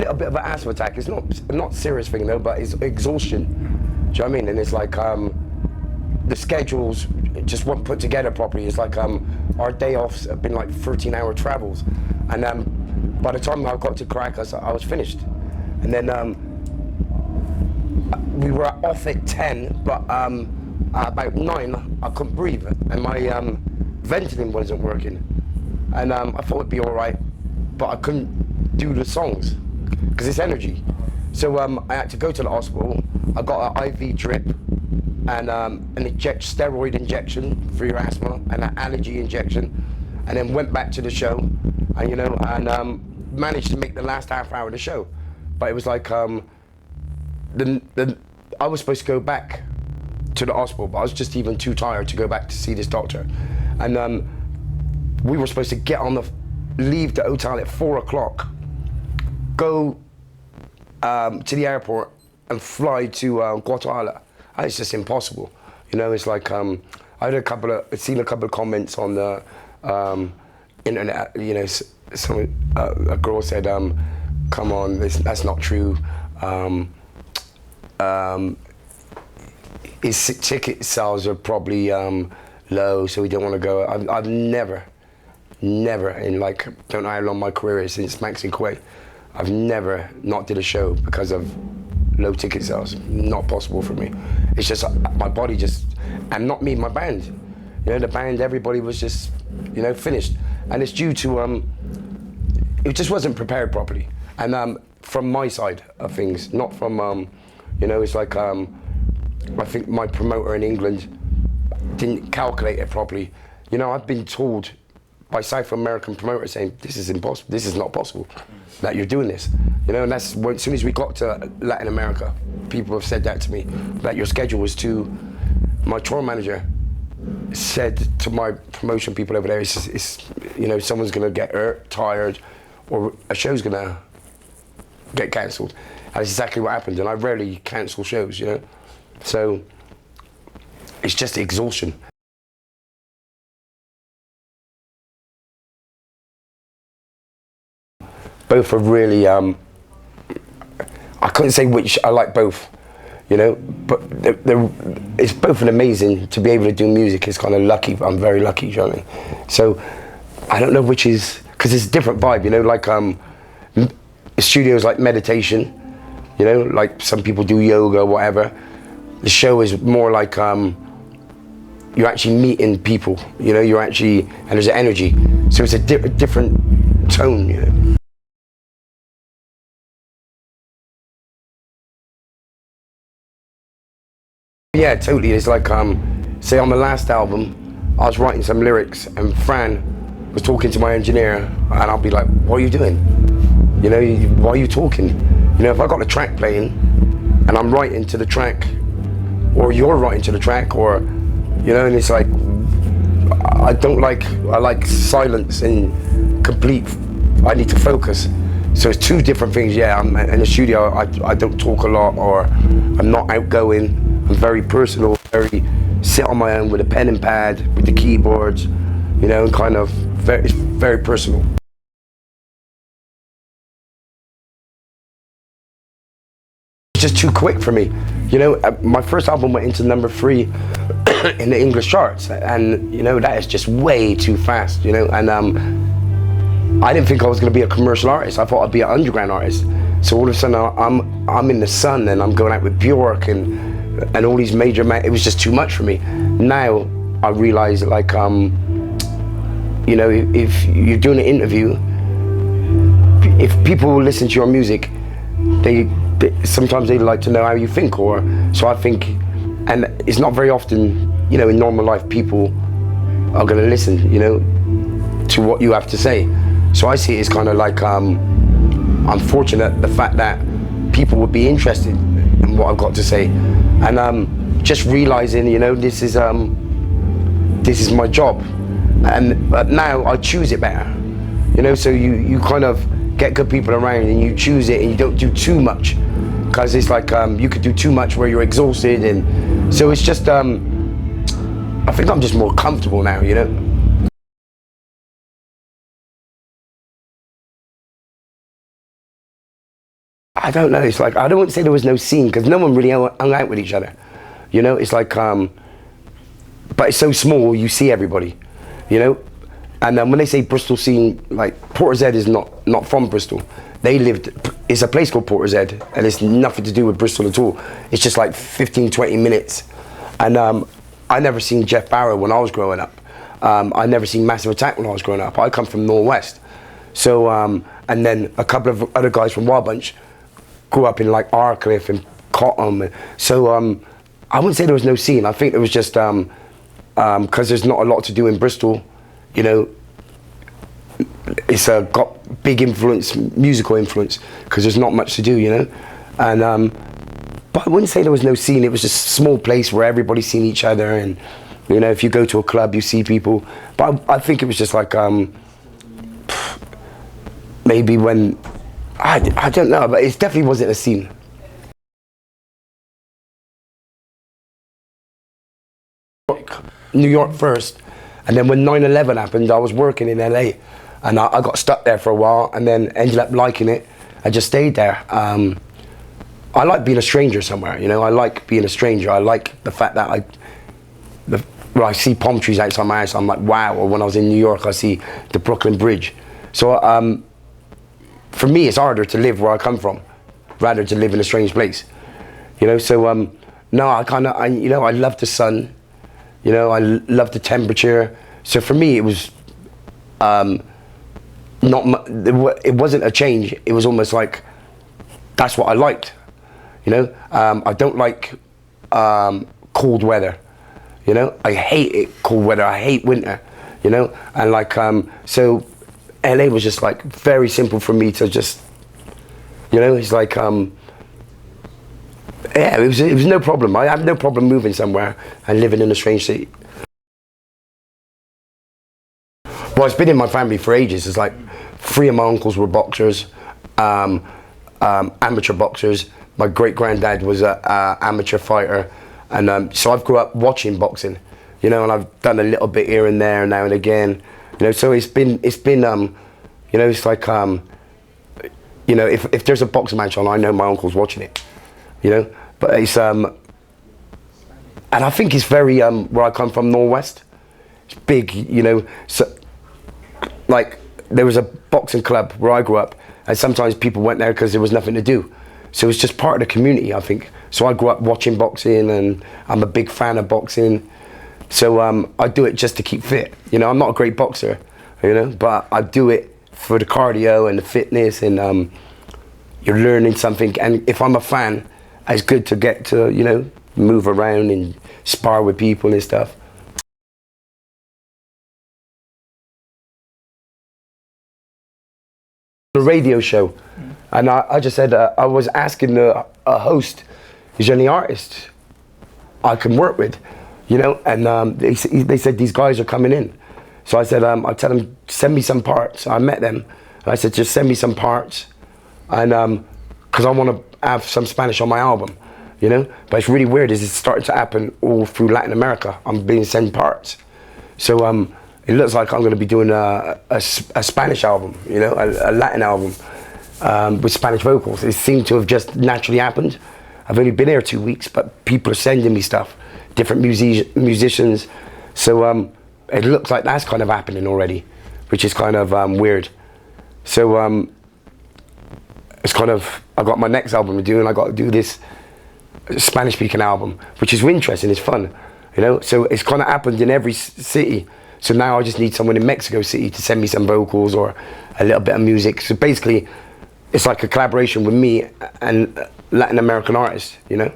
little bit of an asthma attack. It's not serious thing though, but it's exhaustion. Do you know what I mean? And it's like the schedules just weren't put together properly. It's like our day offs have been like 13-hour travels, and by the time I got to Caracas, I was finished. And then we were off at 10, but about 9 I couldn't breathe, and my ventilating wasn't working, and I thought it'd be all right, but I couldn't do the songs because it's energy. So I had to go to the hospital. I got an IV drip and an steroid injection for your asthma and an allergy injection, and then went back to the show, and managed to make the last half hour of the show. But it was like I was supposed to go back to the hospital, but I was just even too tired to go back to see this doctor. And we were supposed to leave the hotel at 4 o'clock, go to the airport and fly to Guatemala. And it's just impossible. It's like I'd seen a couple of comments on the internet. A girl said, "Come on, that's not true. His ticket sales are probably low, so we don't want to go." I've never in like, don't know how long my career is since Max and Quay, I've never not did a show because of low ticket sales. Not possible for me. It's just my body and not me, my band. The band, everybody was just, finished. And it's due to, it just wasn't prepared properly. And from my side of things, not from, it's like, I think my promoter in England didn't calculate it properly. I've been told by South American promoters saying, this is impossible, this is not possible, that you're doing this. And that's when, as soon as we got to Latin America, people have said that to me, that your schedule was too, my tour manager said to my promotion people over there, it's someone's gonna get hurt, tired, or a show's gonna get cancelled. And that's exactly what happened, and I rarely cancel shows, So it's just exhaustion. Both are really, I couldn't say which, I like both, but it's both an amazing, to be able to do music is kind of lucky, I'm very lucky, you know what I mean? So I don't know which is, because it's a different vibe, like studios like meditation, like some people do yoga, whatever. The show is more like you're actually meeting people, you're actually, and there's an energy. So it's a different tone, Yeah, totally. It's like, say on the last album, I was writing some lyrics and Fran was talking to my engineer, and I'll be like, what are you doing? Why are you talking? If I got a track playing and I'm writing to the track, or you're writing to the track, or, and it's like, I like silence and complete, I need to focus. So it's two different things, yeah. I'm in the studio, I don't talk a lot, or I'm not outgoing. I'm very personal, very sit on my own with a pen and pad, with the keyboards, and kind of it's very personal. It's just too quick for me. My first album went into number 3 in the English charts, and that is just way too fast, and I didn't think I was going to be a commercial artist. I thought I'd be an underground artist. So all of a sudden I'm in the sun and I'm going out with Bjork and all these major it was just too much for me. Now I realize that, like, if you're doing an interview, if people listen to your music, sometimes they like to know how you think, or so I think, and it's not very often, in normal life people are going to listen, to what you have to say. So I see it as kind of like, I'm fortunate the fact that people would be interested in what I've got to say, and just realizing, this is my job, but now I choose it better, so you kind of get good people around and you choose it and you don't do too much, because it's like you could do too much where you're exhausted, and so it's just I think I'm just more comfortable now, I don't know. It's like, I don't want to say there was no scene, because no one really hung out with each other. You know, it's like, but it's so small, you see everybody, you know? And when they say Bristol scene, like, Portishead is not from Bristol. They lived, it's a place called Portishead, and it's nothing to do with Bristol at all. It's just like 15, 20 minutes. And I never seen Jeff Barrow when I was growing up. I never seen Massive Attack when I was growing up. I come from Northwest. So, and then a couple of other guys from Wild Bunch grew up in like Arcliffe and Cotton. So I wouldn't say there was no scene. I think it was just, because there's not a lot to do in Bristol, you know, it's got big influence, musical influence, because there's not much to do, you know. And but I wouldn't say there was no scene. It was just a small place where everybody's seen each other, and you know, if you go to a club, you see people. But I think it was just like maybe when I don't know, but it definitely wasn't a scene. New York first, and then when 9/11 happened, I was working in LA, and I got stuck there for a while, and then ended up liking it. I just stayed there. I like being a stranger somewhere, you know. I like being a stranger. I like the fact that when I see palm trees outside my house, I'm like, wow. Or when I was in New York, I see the Brooklyn Bridge. So for me, it's harder to live where I come from, rather to live in a strange place, you know. So no, you know, I love the sun. You know, I love the temperature. So for me, it was it wasn't a change. It was almost like that's what I liked. You know, I don't like cold weather. You know, I hate it, cold weather. I hate winter. You know, and like so, LA was just like very simple for me to just. You know, it's like yeah, it was no problem. I have no problem moving somewhere and living in a strange city. Well, it's been in my family for ages. It's like 3 of my uncles were boxers, amateur boxers. My great-granddad was an amateur fighter. And so I've grew up watching boxing, you know, and I've done a little bit here and there now and again. You know, so it's been you know, it's like, you know, if there's a boxing match on, I know my uncle's watching it. You know, but it's and I think it's very where I come from, Northwest. It's big, you know. So like there was a boxing club where I grew up, and sometimes people went there because there was nothing to do. So it's just part of the community, I think. So I grew up watching boxing, and I'm a big fan of boxing. So I do it just to keep fit. You know, I'm not a great boxer, you know, but I do it for the cardio and the fitness, and you're learning something. And if I'm a fan, it's good to get to, you know, move around and spar with people and stuff. The radio show, and I just said, I was asking the host, is there any artists I can work with, you know? And they said these guys are coming in. So I said, I tell them, send me some parts. I met them, and I said, just send me some parts, and because I want to have some Spanish on my album, you know? But it's really weird, it's starting to happen all through Latin America. I'm being sent parts. So it looks like I'm going to be doing a Spanish album, you know, a Latin album with Spanish vocals. It seemed to have just naturally happened. I've only been here 2 weeks, but people are sending me stuff, different musicians. So it looks like that's kind of happening already, which is kind of weird. So it's kind of, I got my next album to do, and I got to do this Spanish speaking album, which is interesting, it's fun, you know. So it's kind of happened in every city. So now I just need someone in Mexico City to send me some vocals or a little bit of music. So basically, it's like a collaboration with me and Latin American artists, you know.